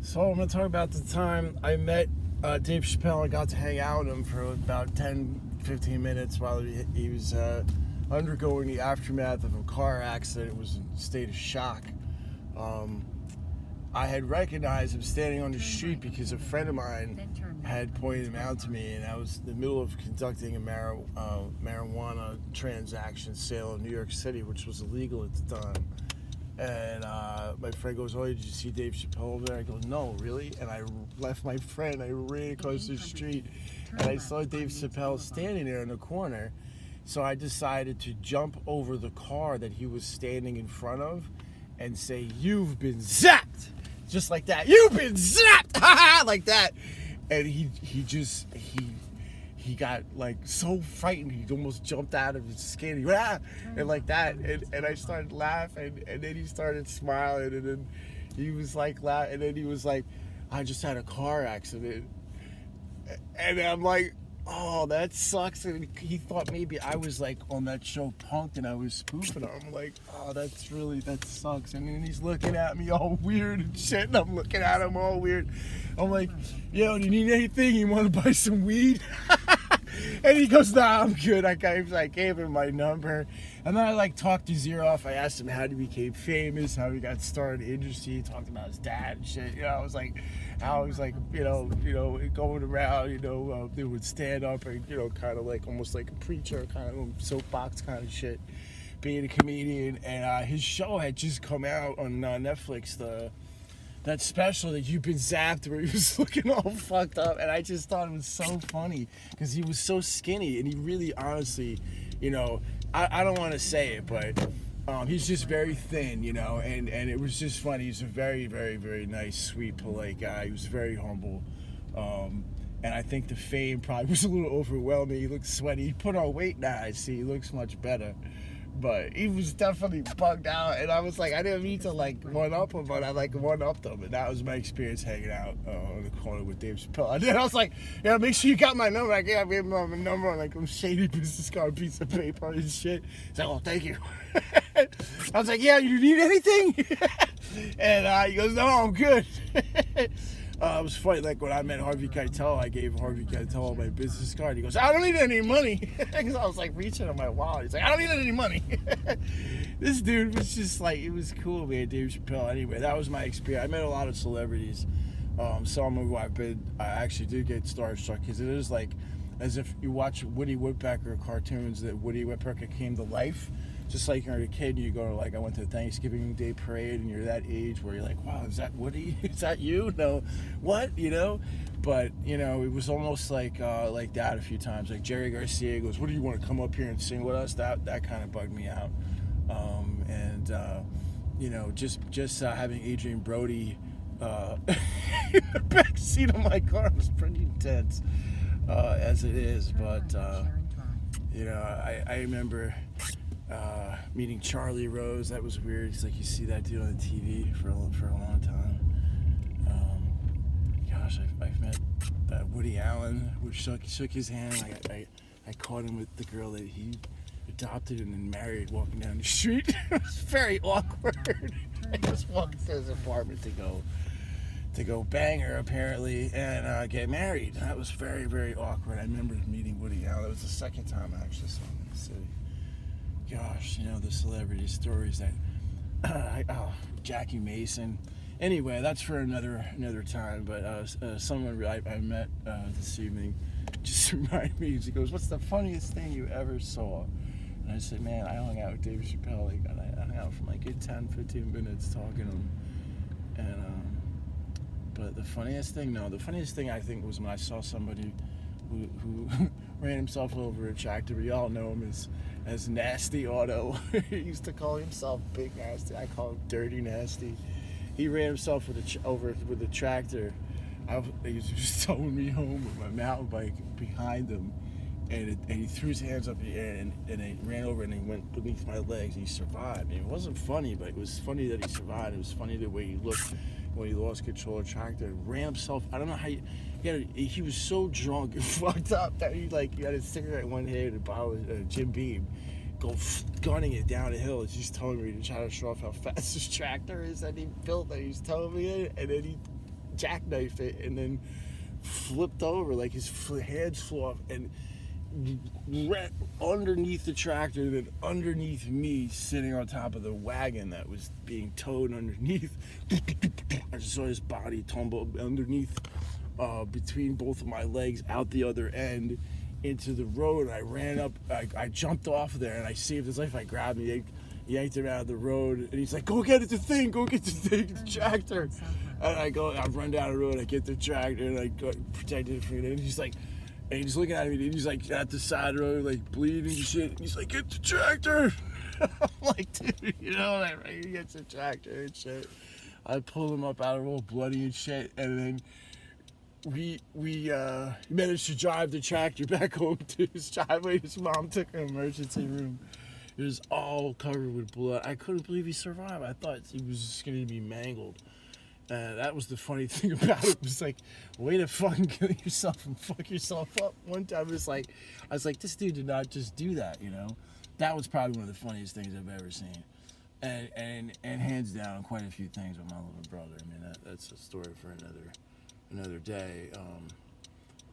So I'm going to talk about the time I met Dave Chappelle. I got to hang out with him for about 10, 15 minutes while he was undergoing the aftermath of a car accident. It was in a state of shock. I had recognized him standing on the street because a friend of mine had pointed him out to me, and I was in the middle of conducting a marijuana transaction sale in New York City, which was illegal at the time. And my friend goes, "Oh, did you see Dave Chappelle over there?" I go, "No, really?" And I left my friend. I ran across the street, and I saw Dave Chappelle standing there in the corner. So I decided to jump over the car that he was standing in front of and say, "You've been zapped!" Just like that. "You've been zapped!" Like that. And he got like so frightened he almost jumped out of his skin. He went, "Ah!" And like that, and I started laughing, and then he started smiling, and then he was like laughing, and then he was like, "I just had a car accident," and I'm like, "Oh, that sucks." And he thought maybe I was like on that show Punk'd and I was spoofing him. I'm like, "Oh, that sucks." And then he's looking at me all weird and shit, and I'm looking at him all weird. I'm like, "Yo, do you need anything? You want to buy some weed?" And he goes, "Nah, I'm good." I gave him my number, and then I like talked his ear off. I asked him how he became famous, how he got started in the industry. He talked about his dad and shit. You know, I was like, how he was like, going around, doing stand up and kind of like almost like a preacher, kind of soapbox kind of shit, being a comedian. And his show had just come out on Netflix. That special that You've Been Zapped, where he was looking all fucked up, and I just thought it was so funny because he was so skinny, and he really, honestly, I don't want to say it, but he's just very thin, and it was just funny. He's a very, very, very nice, sweet, polite guy. He was very humble, and I think the fame probably was a little overwhelming. He looked sweaty. He put on weight now. I see. He looks much better. But he was definitely bugged out, and I was like, I didn't mean to like one up him, but I like one upped him, and that was my experience hanging out on the corner with Dave Chappelle. And then I was like, "Yeah, make sure you got my number." I gave him my number on like a shady business card piece of paper and shit. He's like, "Oh, thank you." I was like, "Yeah, you need anything?" And he goes, "No, I'm good." It was funny, like when I met Harvey Keitel, I gave Harvey Keitel my business card. He goes, "I don't need any money." Because I was like reaching in my wallet. He's like, "I don't need any money." This dude was just like, it was cool, man. Dave Chappelle. Anyway, that was my experience. I met a lot of celebrities. Some who I actually did get starstruck because it is like as if you watch Woody Woodpecker cartoons that Woody Woodpecker came to life. Just like you're a kid, and you go to like, I went to the Thanksgiving Day parade, and you're that age where you're like, "Wow, is that Woody? Is that you?" No, what? But it was almost like that a few times. Like Jerry Garcia goes, "What do you want to come up here and sing with us?" That kind of bugged me out. Just having Adrian Brody in the back seat of my car was pretty intense, as it is. But I remember meeting Charlie Rose. That was weird. It's like you see that dude on the TV for a long time. I've met Woody Allen. We shook his hand. I caught him with the girl that he adopted and then married walking down the street. It was very awkward. I just walked to his apartment to go bang her apparently and get married. That was very, very awkward. I remember meeting Woody Allen. It was the second time I actually saw him in the city. Gosh, the celebrity stories that Jackie Mason. Anyway, that's for another time. But someone I met this evening just reminded me. He goes, "What's the funniest thing you ever saw?" And I said, "Man, I hung out with Dave Chappelle. I hung out for like 10, 15 minutes talking to him." And but the funniest thing I think was when I saw somebody who ran himself over a tractor. We all know him as Nasty Auto. He used to call himself Big Nasty. I call him Dirty Nasty. He ran himself over with a tractor. He was just towing me home with my mountain bike behind him, and he threw his hands up in the air and he ran over and he went beneath my legs and he survived. I mean, it wasn't funny, but it was funny that he survived. It was funny the way he looked when he lost control of the tractor and ran himself. I don't know how he was so drunk and fucked up that he had a cigarette in one hand and a bottle of Jim Beam, go gunning it down a hill. He's telling me to try to show off how fast this tractor is that he built that he's telling me it, and then he jackknife it, and then flipped over, like his hands flew off, and right underneath the tractor, and then underneath me, sitting on top of the wagon that was being towed underneath. I just saw his body tumble underneath, between both of my legs, out the other end into the road. I ran up, I jumped off of there, and I saved his life. I grabbed him, yanked him out of the road, and he's like, "Go get the thing, go get the thing, the tractor." And I run down the road, I get the tractor, and I go protect it from it. And he's like, and he's looking at me, and he's like at the side of the road, like bleeding and shit. And he's like, "Get the tractor." I'm like, dude, you know, like, right, he gets the tractor and shit. I pull him up out of all bloody and shit, and then we managed to drive the tractor back home to his driveway. His mom took an emergency room. It was all covered with blood. I couldn't believe he survived. I thought he was just going to be mangled. That was the funny thing about it. It was like, way to fucking kill yourself and fuck yourself up. One time I was like, this dude did not just do that, you know? That was probably one of the funniest things I've ever seen. And hands down, quite a few things with my little brother. I mean, that's a story for another day.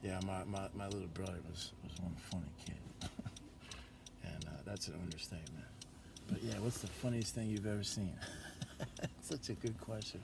Yeah, my little brother was one funny kid. And that's an understatement. But yeah, what's the funniest thing you've ever seen? Such a good question.